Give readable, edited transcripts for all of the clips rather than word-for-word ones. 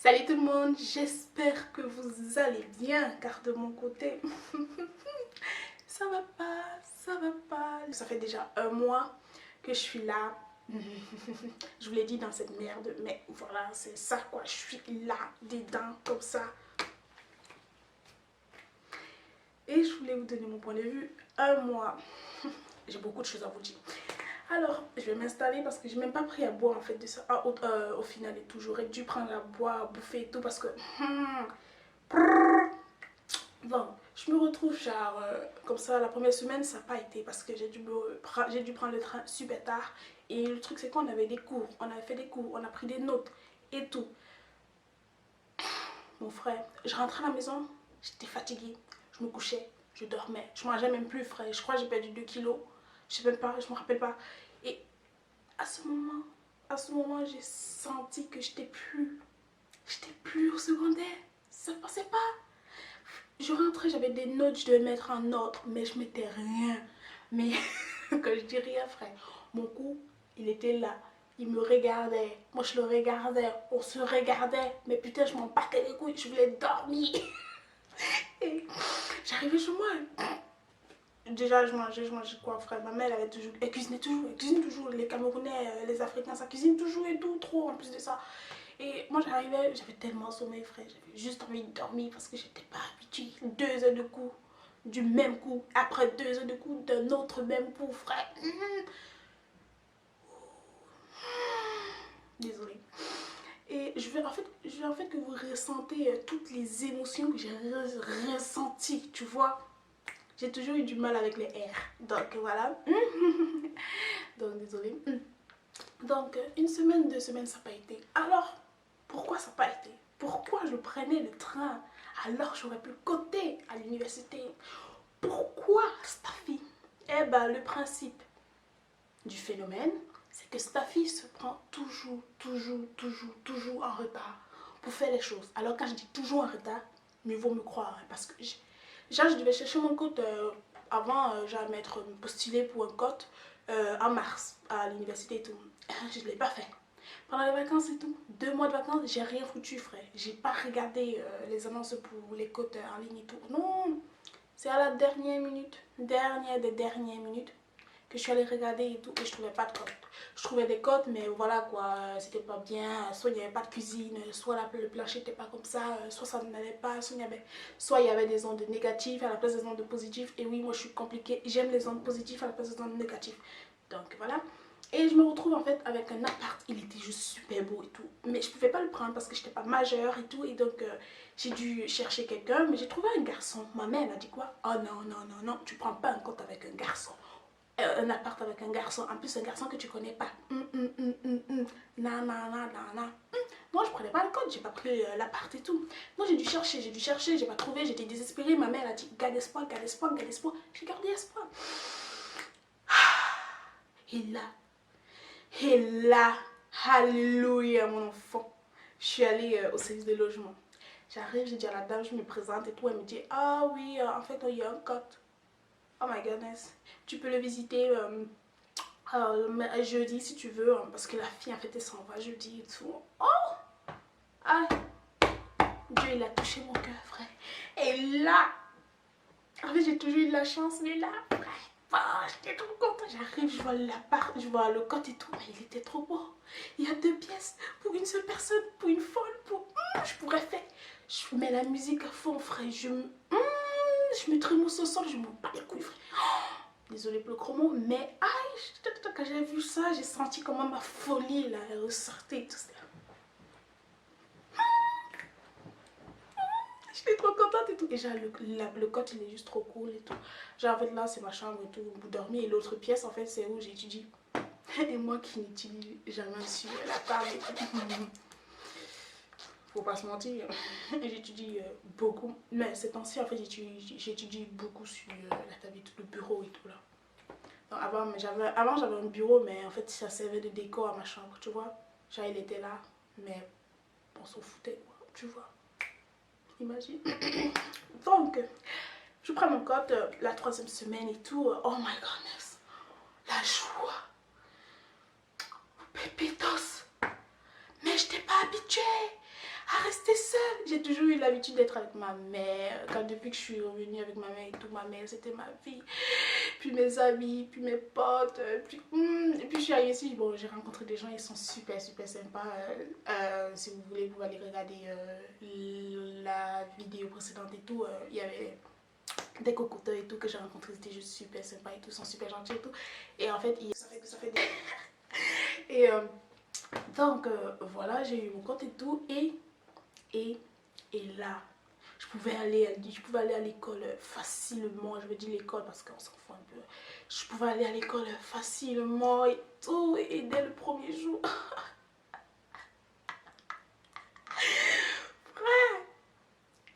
Salut tout le monde, j'espère que vous allez bien car de mon côté, ça va pas, ça va pas. Ça fait déjà un mois que je suis là. Je vous l'ai dit dans cette merde, mais voilà, c'est ça quoi, je suis là, dedans, comme ça. Et je voulais vous donner mon point de vue. Un mois, j'ai beaucoup de choses à vous dire. Alors, je vais m'installer parce que j'ai même pas pris à boire en fait de ça. Au final et tout, j'aurais dû prendre à boire, à bouffer et tout parce que... Bon, je me retrouve genre comme ça la première semaine ça n'a pas été parce que j'ai dû prendre le train super tard et le truc c'est qu'on avait des cours, on avait fait des cours, on a pris des notes et tout. Mon frère, je rentrais à la maison, j'étais fatiguée, je me couchais, je dormais, je mangeais même plus frère, je crois que j'ai perdu 2 kilos, je sais même pas, je me rappelle pas. Et à ce moment j'ai senti que j'étais plus au secondaire, ça passait pas. Je rentrais, j'avais des notes, je devais mettre en ordre, mais je mettais rien. Mais quand je dis rien, frère, mon cou, il était là. Il me regardait, moi je le regardais, on se regardait, mais putain, je m'en battais les couilles, je voulais dormir. Et j'arrivais chez moi. Déjà, je mangeais quoi, frère? Ma mère, elle cuisinait toujours, elle cuisine toujours. Les Camerounais, les Africains, ça cuisine toujours et tout, trop en plus de ça. Et moi, j'arrivais, j'avais tellement sommeil, frère. J'avais juste envie de dormir parce que j'étais pas habituée. 2 heures de coup, du même coup. Après 2 heures de coup, d'un autre même coup, frère. Désolée. Et je veux en fait que vous ressentez toutes les émotions que j'ai ressenties, tu vois. J'ai toujours eu du mal avec les R. Donc voilà. Donc désolée. Donc une semaine, 2 semaines, ça n'a pas été. Alors, pourquoi ça n'a pas été? Pourquoi je prenais le train alors que j'aurais pu côté à l'université? Pourquoi Staffy? Eh ben, le principe du phénomène, c'est que Staffy se prend toujours en retard pour faire les choses. Alors quand je dis toujours en retard, mieux vaut me croire. Parce que genre, je devais chercher mon code avant, j'allais m'être postulé pour un code en mars à l'université et tout. Je ne l'ai pas fait. Pendant les vacances et tout, 2 mois de vacances, j'ai rien foutu, frère. J'ai pas regardé les annonces pour les codes en ligne et tout. Non, c'est à la dernière minute, dernière des dernières minutes, que je suis allée regarder et tout et je trouvais pas de code. Je trouvais des codes, mais voilà quoi, c'était pas bien. Soit il n'y avait pas de cuisine, soit le plancher n'était pas comme ça, soit ça n'allait pas, soit il y avait des ondes négatives à la place des ondes positives. Et oui, moi je suis compliquée, j'aime les ondes positives à la place des ondes négatives. Donc voilà. Et je me retrouve en fait avec un appart, il était juste super beau et tout. Mais je pouvais pas le prendre parce que j'étais pas majeure et tout. Et donc j'ai dû chercher quelqu'un, mais j'ai trouvé un garçon. Ma mère m'a dit quoi? Oh non, non, non, non, tu prends pas un compte avec un garçon. Un appart avec un garçon, en plus un garçon que tu connais pas. Non, non, non, non, non. Moi je prenais pas le compte, j'ai pas pris l'appart et tout. Moi j'ai dû chercher, j'ai pas trouvé, j'étais désespérée. Ma mère a dit garde espoir, garde espoir, garde espoir. J'ai gardé espoir. Et là, alléluia mon enfant, je suis allée au service de logement. J'arrive, j'ai dit à la dame, je me présente et tout, elle me dit, ah oui, en fait, il y a un code. Oh my goodness, tu peux le visiter jeudi si tu veux, parce que la fille, en fait, elle s'en va jeudi et tout. Oh, ah, Dieu, il a touché mon cœur, frère. Et là, en fait, j'ai toujours eu de la chance, mais là, oh, j'étais trop contente. J'arrive, je vois l'appart, je vois le code et tout. Mais il était trop beau. Il y a 2 pièces pour une seule personne, pour une folle, pour... je pourrais faire. Je mets la musique à fond, frère. Je me trémousse au sol, je me bats les couilles, frère. Oh, désolée pour le chromo, mais aïe, quand j'ai vu ça, j'ai senti comment ma folie là, elle ressortait tout ça. J'étais trop contente et tout. Et genre, le code, il est juste trop cool et tout. Genre, en fait, là, c'est ma chambre et tout, pour dormir. Et l'autre pièce, en fait, c'est où j'étudie. Et moi qui n'utilise jamais sur la table et tout. Faut pas se mentir. J'étudie beaucoup. Mais ces temps-ci, en fait, j'étudie beaucoup sur la table et tout, le bureau et tout, là. Donc, avant, j'avais un bureau, mais en fait, ça servait de décor à ma chambre, tu vois. Genre, il était là, mais on s'en foutait, quoi, tu vois. Imagine. Donc, je prends mon code la 3e semaine et tout. Oh my goodness. La joie. Pépitos. Mais je n'étais pas habituée à rester seule. J'ai toujours eu l'habitude d'être avec ma mère. Depuis que je suis revenue avec ma mère et tout, ma mère c'était ma vie. Puis mes amis, puis mes potes, et puis je suis arrivée ici, bon j'ai rencontré des gens, ils sont super sympas. Si vous voulez, vous allez regarder la vidéo précédente et tout, il y avait des cocoteurs et tout que j'ai rencontrés, c'était juste super sympa et tout, ils sont super gentils et tout. Et en fait, ça fait des... Et donc voilà, j'ai eu mon compte et tout, et là, je pouvais aller à l'école facilement. Je veux dire l'école parce qu'on s'en fout un peu. Je pouvais aller à l'école facilement et tout. Et dès le premier jour, frère,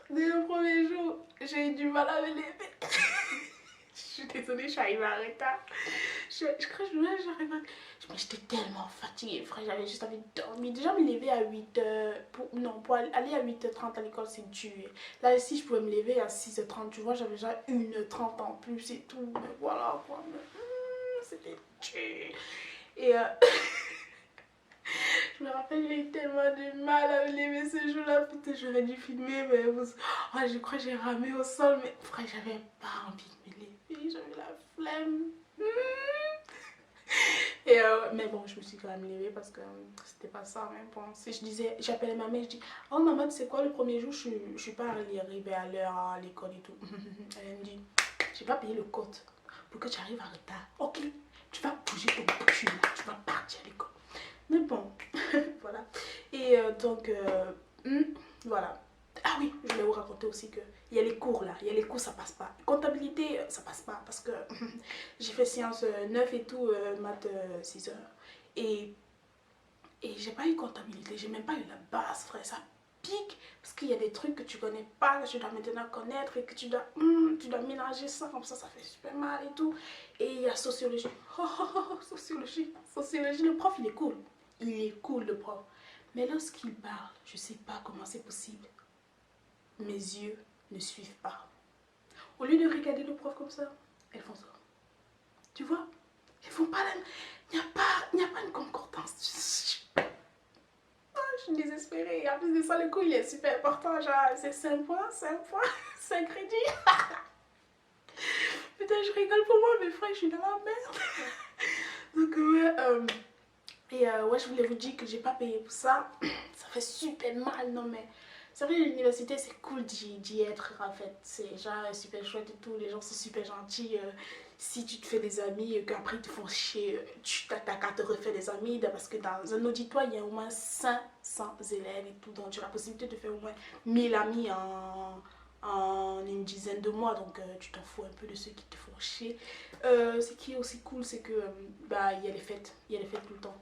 dès le premier jour, j'ai eu du mal à me lever. Je suis désolée, je suis arrivée en retard. Je crois que j'arrive à... Mais j'étais tellement fatiguée, frère. J'avais juste envie de dormir. Déjà, me lever à 8h... pour aller à 8h30 à l'école, c'est dur. Là, ici, je pouvais me lever à 6h30. Tu vois, j'avais déjà 1h30 en plus et tout. Mais voilà, quoi. C'était dur. Et je me rappelle, j'ai eu tellement de mal à me lever ce jour-là. Putain, j'aurais dû filmer, mais oh, je crois que j'ai ramé au sol. Mais frère, j'avais pas envie de me lever. J'avais la flemme. Et mais bon, je me suis quand même levée parce que c'était pas ça même. Bon, si je disais, j'appelais ma mère, je dis, oh maman, tu sais quoi, le premier jour, je suis pas arrivée à l'heure à l'école et tout. Elle me dit, j'ai pas payé le code pour que tu arrives en retard. Ok, tu vas bouger ton cul là, tu vas partir à l'école. Mais bon, voilà. Et donc, voilà. Ah oui, je vais vous raconter aussi que il y a les cours là, il y a les cours, ça passe pas. Comptabilité, ça passe pas parce que j'ai fait sciences 9 et tout, maths 6 heures. Et j'ai pas eu comptabilité, j'ai même pas eu la base, frère, ça pique parce qu'il y a des trucs que tu connais pas, que tu dois maintenant connaître et que tu dois mélanger ça, comme ça fait super mal et tout. Et il y a sociologie. Sociologie, le prof il est cool le prof. Mais lorsqu'il parle, je sais pas comment c'est possible. Mes yeux ne suivent pas. Au lieu de regarder le prof comme ça, elles font ça. Tu vois? Elles font pas la... Il n'y a pas une concordance. Je suis désespérée. Et en plus de ça, le coup, il est super important. Genre, c'est 5 points, 5 crédits. Putain, je rigole pour moi, mais frère, je suis dans la merde. Donc, ouais, je voulais vous dire que j'ai pas payé pour ça. Ça fait super mal, non mais... C'est vrai, l'université, c'est cool d'y être, en fait. C'est genre super chouette et tout. Les gens sont super gentils. Si tu te fais des amis et qu'après ils te font chier, tu t'as qu'à te refaire des amis. Parce que dans un auditoire, il y a au moins 500 élèves et tout. Donc, tu as la possibilité de faire au moins 1000 amis en une dizaine de mois. Donc, tu t'en fous un peu de ceux qui te font chier. Ce qui est aussi cool, c'est que bah, il y a les fêtes. Il y a les fêtes tout le temps.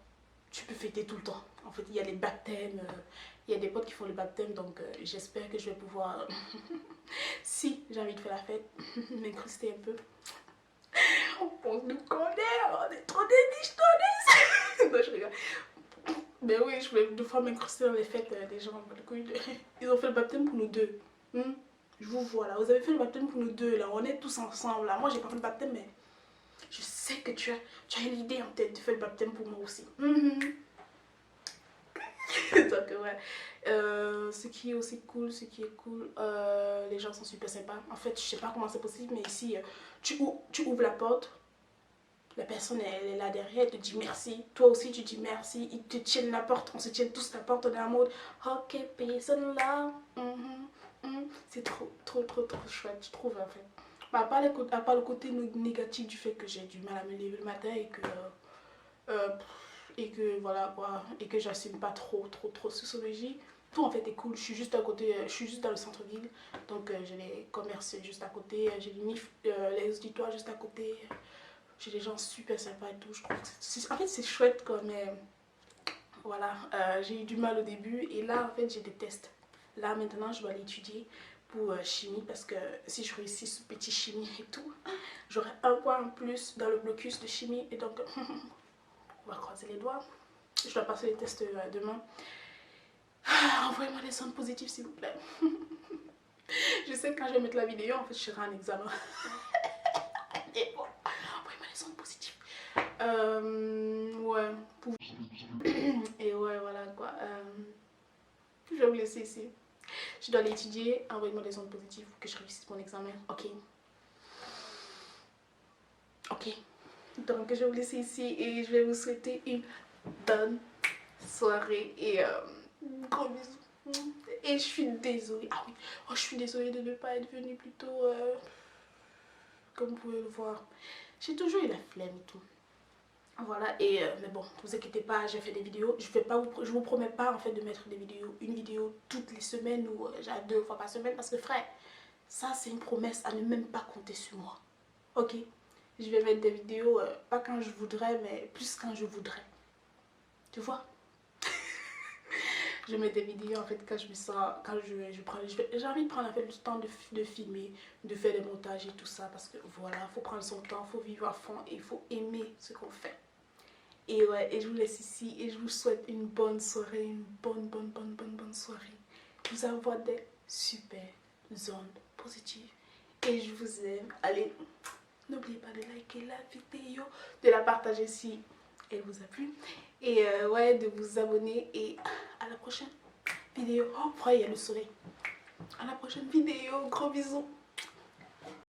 Tu peux fêter tout le temps. En fait, il y a les baptêmes. Il y a des potes qui font le baptême, donc j'espère que je vais pouvoir, si j'ai envie de faire la fête, m'incruster un peu. On nous connaît, on est trop des biches. Non, je rigole. Mais oui, je voulais deux fois m'incruster dans les fêtes des gens. Ils ont fait le baptême pour nous deux. Je vous vois là, vous avez fait le baptême pour nous deux là, on est tous ensemble là. Moi j'ai pas fait le baptême, mais je sais que tu as une idée en tête de faire le baptême pour moi aussi. Donc ouais, ce qui est aussi cool, les gens sont super sympas. En fait, je sais pas comment c'est possible, mais ici, tu ouvres la porte, la personne elle est là derrière, elle te dit merci. Toi aussi tu dis merci, ils te tiennent la porte, on se tient tous la porte, on est en mode ok, personne là. C'est trop chouette, je trouve en fait. À part le côté négatif du fait que j'ai du mal à me lever le matin et que voilà quoi, et que j'assume pas trop sociologie. Tout en fait est cool, je suis juste à côté, je suis juste dans le centre-ville, donc j'ai les commerces juste à côté, j'ai les NIF, les auditoires juste à côté, j'ai des gens super sympas et tout, je trouve que en fait c'est chouette quoi, mais voilà, j'ai eu du mal au début et là en fait j'ai des tests. Là maintenant je dois aller étudier pour chimie parce que si je réussis ce petit chimie et tout, j'aurai un point en plus dans le blocus de chimie et donc on va croiser les doigts. Je dois passer les tests demain. Envoyez-moi des sondes positives s'il vous plaît. Je sais que quand je vais mettre la vidéo, en fait, je serai en examen. Et bon, envoyez-moi des sondes positives. Ouais. Et ouais, voilà quoi. Je vais vous laisser ici. Je dois l'étudier. Envoyez-moi des ondes positives pour que je réussisse mon examen. Ok. Ok. Donc, je vais vous laisser ici et je vais vous souhaiter une bonne soirée et gros bisous. Et je suis désolée. Ah oui. Oh, je suis désolée de ne pas être venue plus tôt. Comme vous pouvez le voir. J'ai toujours eu la flemme et tout. Voilà, et mais bon, ne vous inquiétez pas, j'ai fait des vidéos. Je vous promets pas en fait de mettre des vidéos, une vidéo toutes les semaines ou genre 2 fois par semaine parce que frère, ça c'est une promesse à ne même pas compter sur moi. Ok, je vais mettre des vidéos pas quand je voudrais, mais plus quand je voudrais. Tu vois? Je mets des vidéos en fait quand je me sens, quand j'ai envie de prendre en fait le temps de filmer, de faire des montages et tout ça parce que voilà, faut prendre son temps, faut vivre à fond et il faut aimer ce qu'on fait. Et ouais, et je vous laisse ici et je vous souhaite une bonne soirée, une bonne soirée. Je vous envoie des super ondes positives et je vous aime. Allez, n'oubliez pas de liker la vidéo, de la partager si elle vous a plu et ouais, de vous abonner et à la prochaine vidéo. Oh, il y a le soleil. À la prochaine vidéo, gros bisous.